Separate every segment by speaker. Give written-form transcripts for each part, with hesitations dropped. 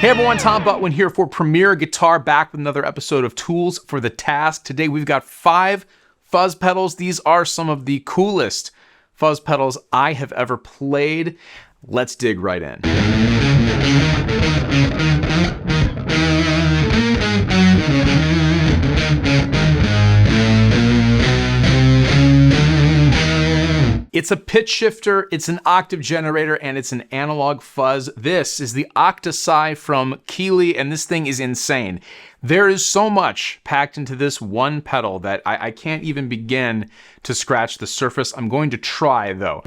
Speaker 1: Hey everyone, Tom Butwin here for Premier Guitar, back with another episode of Tools for the Task. Today we've got 5 fuzz pedals. These are some of the coolest fuzz pedals I have ever played. Let's dig right in. It's a pitch shifter, it's an octave generator, and it's an analog fuzz. This is the Octa Psi from Keeley, and this thing is insane. There is so much packed into this one pedal that I can't even begin to scratch the surface. I'm going to try, though.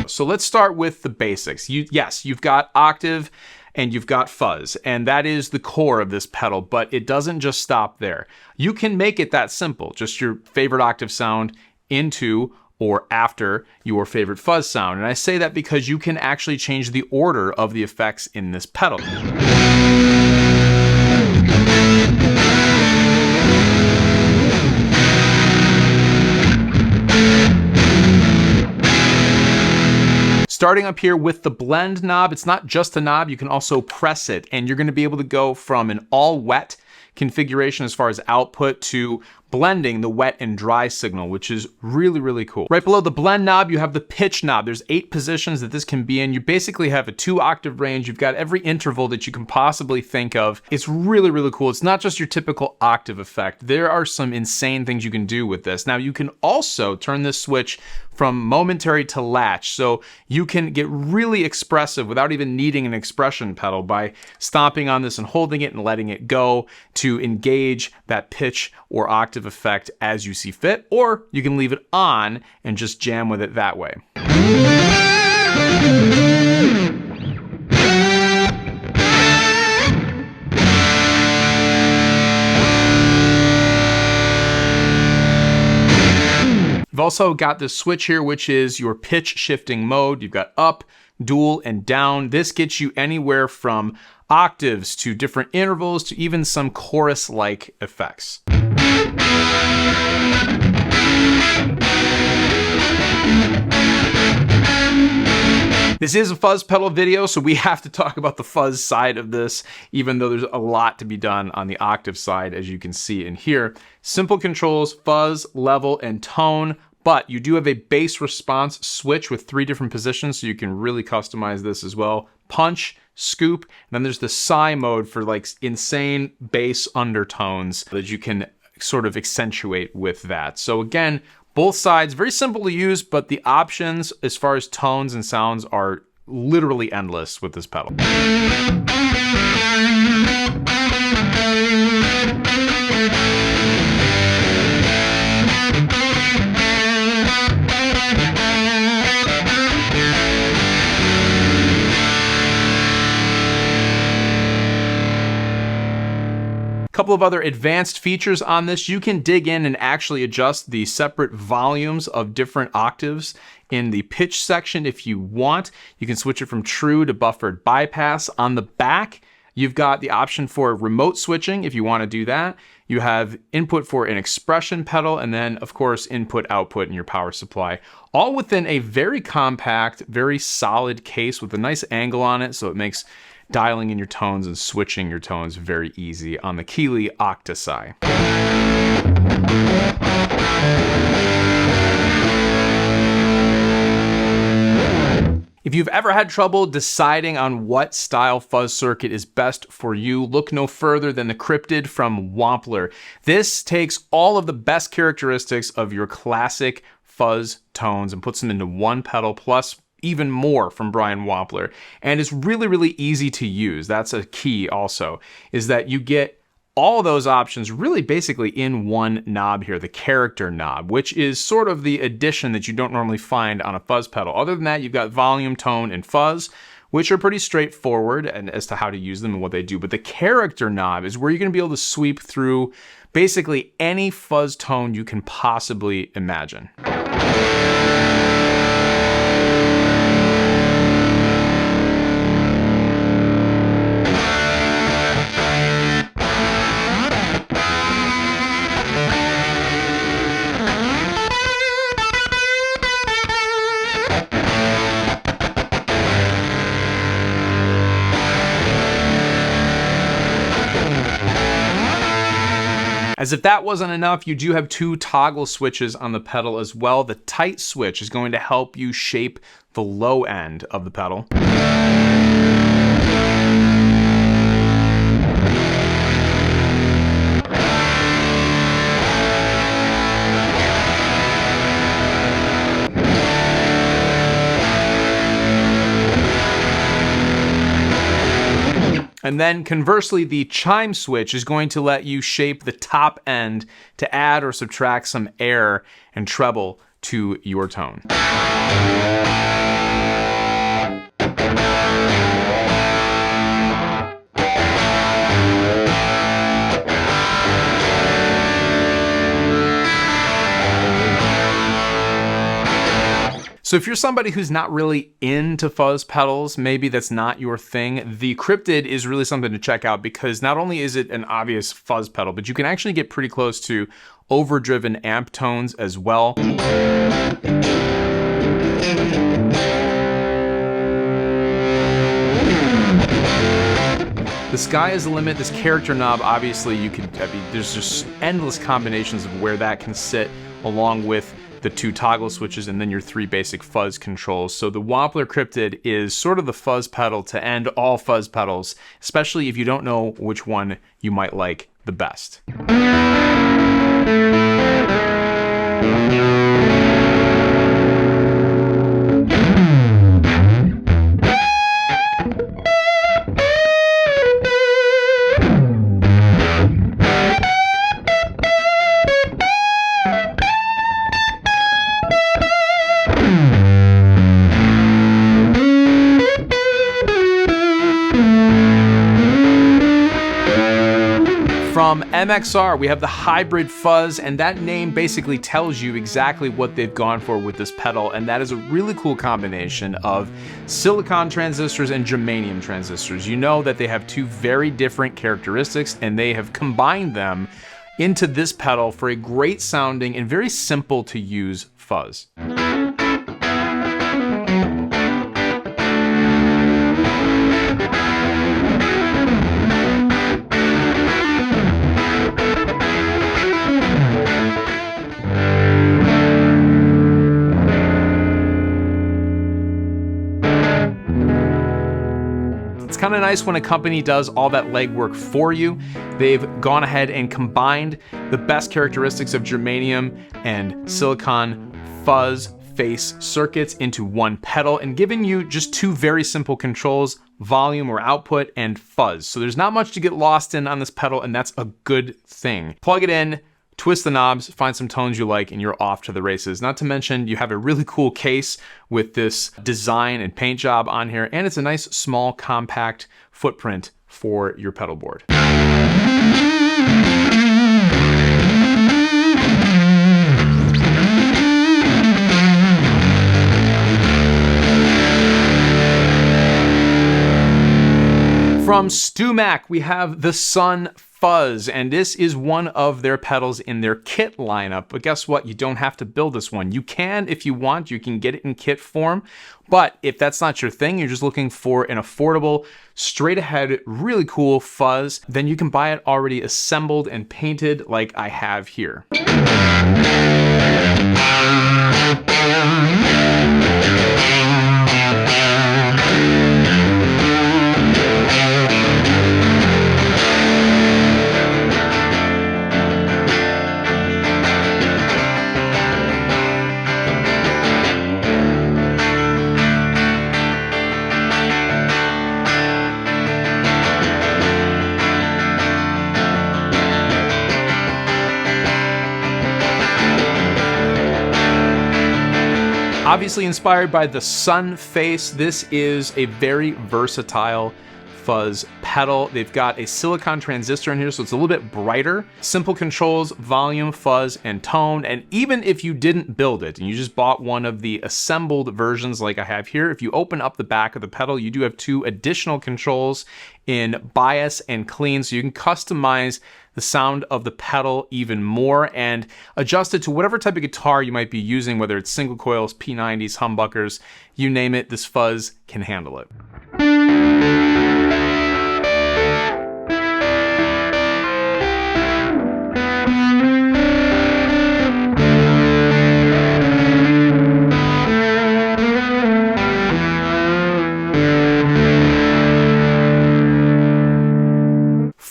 Speaker 1: So let's start with the basics. Yes, you've got octave and you've got fuzz, and that is the core of this pedal, but it doesn't just stop there. You can make it that simple, just your favorite octave sound into or after your favorite fuzz sound. And I say that because you can actually change the order of the effects in this pedal. Starting up here with the blend knob, it's not just a knob, you can also press it, and you're going to be able to go from an all wet configuration as far as output to blending the wet and dry signal, which is really, really cool. Right below the blend knob, you have the pitch knob. There's 8 positions that this can be in. You basically have a 2-octave range. You've got every interval that you can possibly think of. It's really, really cool. It's not just your typical octave effect. There are some insane things you can do with this. Now, you can also turn this switch from momentary to latch, so you can get really expressive without even needing an expression pedal by stomping on this and holding it and letting it go to engage that pitch or octave effect as you see fit, or you can leave it on and just jam with it that way. You've also got this switch here, which is your pitch shifting mode. You've got up, dual, and down. This gets you anywhere from octaves to different intervals to even some chorus-like effects. This is a fuzz pedal video, so we have to talk about the fuzz side of this, even though there's a lot to be done on the octave side, as you can see in here. Simple controls, fuzz, level, and tone, but you do have a bass response switch with 3 different positions, so you can really customize this as well. Punch, scoop, and then there's the Psi mode for like insane bass undertones that you can sort of accentuate with that. So again, both sides, very simple to use, but the options as far as tones and sounds are literally endless with this pedal. Couple of other advanced features on this. You can dig in and actually adjust the separate volumes of different octaves in the pitch section if you want. You can switch it from true to buffered bypass. On the back, you've got the option for remote switching if you want to do that. You have input for an expression pedal, and then of course input output in your power supply, all within a very compact, very solid case with a nice angle on it, so it makes dialing in your tones and switching your tones very easy on the Keeley Octa Psi. If you've ever had trouble deciding on what style fuzz circuit is best for you, look no further than the Cryptic from Wampler. This takes all of the best characteristics of your classic fuzz tones and puts them into one pedal, plus even more from Brian Wampler. And it's really, really easy to use. That's a key also, is that you get all those options really basically in one knob here, the character knob, which is sort of the addition that you don't normally find on a fuzz pedal. Other than that, you've got volume, tone, and fuzz, which are pretty straightforward and as to how to use them and what they do. But the character knob is where you're going to be able to sweep through basically any fuzz tone you can possibly imagine. As if that wasn't enough, you do have two toggle switches on the pedal as well. The tight switch is going to help you shape the low end of the pedal. And then conversely, the chime switch is going to let you shape the top end to add or subtract some air and treble to your tone. So if you're somebody who's not really into fuzz pedals, maybe that's not your thing, the Cryptic is really something to check out, because not only is it an obvious fuzz pedal, but you can actually get pretty close to overdriven amp tones as well. The sky is the limit. This character knob, obviously, there's just endless combinations of where that can sit, along with the two toggle switches and then your three basic fuzz controls. So the Wampler Cryptic is sort of the fuzz pedal to end all fuzz pedals, especially if you don't know which one you might like the best. From MXR, we have the Hybrid Fuzz, and that name basically tells you exactly what they've gone for with this pedal, and that is a really cool combination of silicon transistors and germanium transistors. You know that they have two very different characteristics, and they have combined them into this pedal for a great sounding and very simple to use fuzz. It's kind of nice when a company does all that legwork for you. They've gone ahead and combined the best characteristics of germanium and silicon fuzz face circuits into one pedal and given you just two very simple controls: volume or output and fuzz. So there's not much to get lost in on this pedal, and that's a good thing. Plug it in, twist the knobs, find some tones you like, and you're off to the races. Not to mention, you have a really cool case with this design and paint job on here, and it's a nice, small, compact footprint for your pedal board. From Stewmac, we have the Sun Fuzz, and this is one of their pedals in their kit lineup. But guess what? You don't have to build this one. You can, if you want, you can get it in kit form. But if that's not your thing, you're just looking for an affordable, straight ahead, really cool fuzz, then you can buy it already assembled and painted like I have here. Obviously inspired by the Sun Face, this is a very versatile fuzz pedal. They've got a silicon transistor in here, so it's a little bit brighter. Simple controls, volume, fuzz, and tone. And even if you didn't build it and you just bought one of the assembled versions like I have here, if you open up the back of the pedal, you do have two additional controls in bias and clean, so you can customize the sound of the pedal even more and adjust it to whatever type of guitar you might be using, whether it's single coils, P90s, humbuckers, you name it, this fuzz can handle it.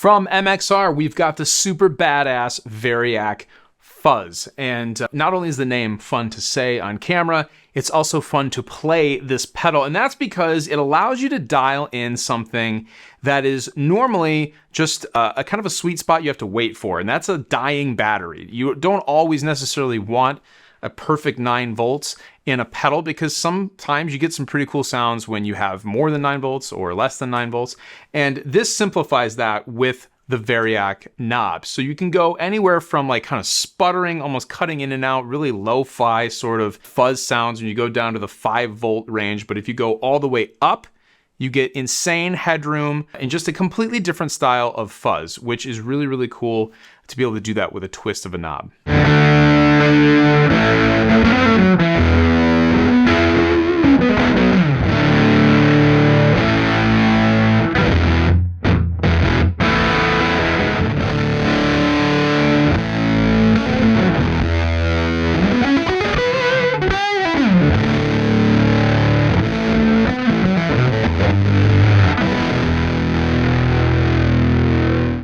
Speaker 1: From MXR, we've got the super badass Variac Fuzz. And not only is the name fun to say on camera, it's also fun to play this pedal. And that's because it allows you to dial in something that is normally just a kind of a sweet spot you have to wait for. And that's a dying battery. You don't always necessarily want a perfect 9 volts in a pedal, because sometimes you get some pretty cool sounds when you have more than 9 volts or less than 9 volts. And this simplifies that with the Variac knob. So you can go anywhere from like kind of sputtering, almost cutting in and out, really lo-fi sort of fuzz sounds when you go down to the 5 volt range. But if you go all the way up, you get insane headroom and just a completely different style of fuzz, which is really, really cool to be able to do that with a twist of a knob.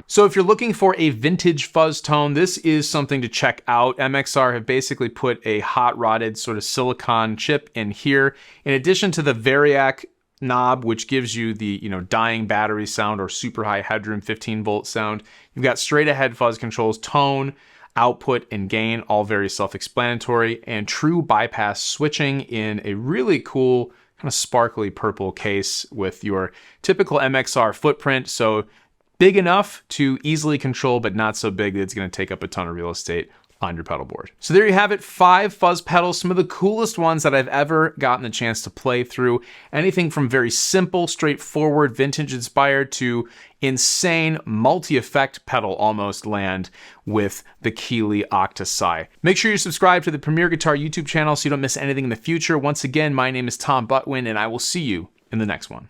Speaker 1: So if you're looking for a vintage fuzz tone, this is something to check out. MXR have basically put a hot rodded sort of silicon chip in here. In addition to the Variac knob, which gives you the dying battery sound or super high headroom 15 volt sound, you've got straight ahead fuzz controls, tone, output, and gain, all very self-explanatory, and true bypass switching in a really cool kind of sparkly purple case with your typical MXR footprint. So big enough to easily control, but not so big that it's going to take up a ton of real estate on your pedal board. So there you have it, 5 fuzz pedals, some of the coolest ones that I've ever gotten the chance to play through. Anything from very simple, straightforward, vintage inspired to insane multi-effect pedal almost land with the Keeley Octa Psi. Make sure you subscribe to the Premier Guitar YouTube channel so you don't miss anything in the future. Once again, my name is Tom Butwin, and I will see you in the next one.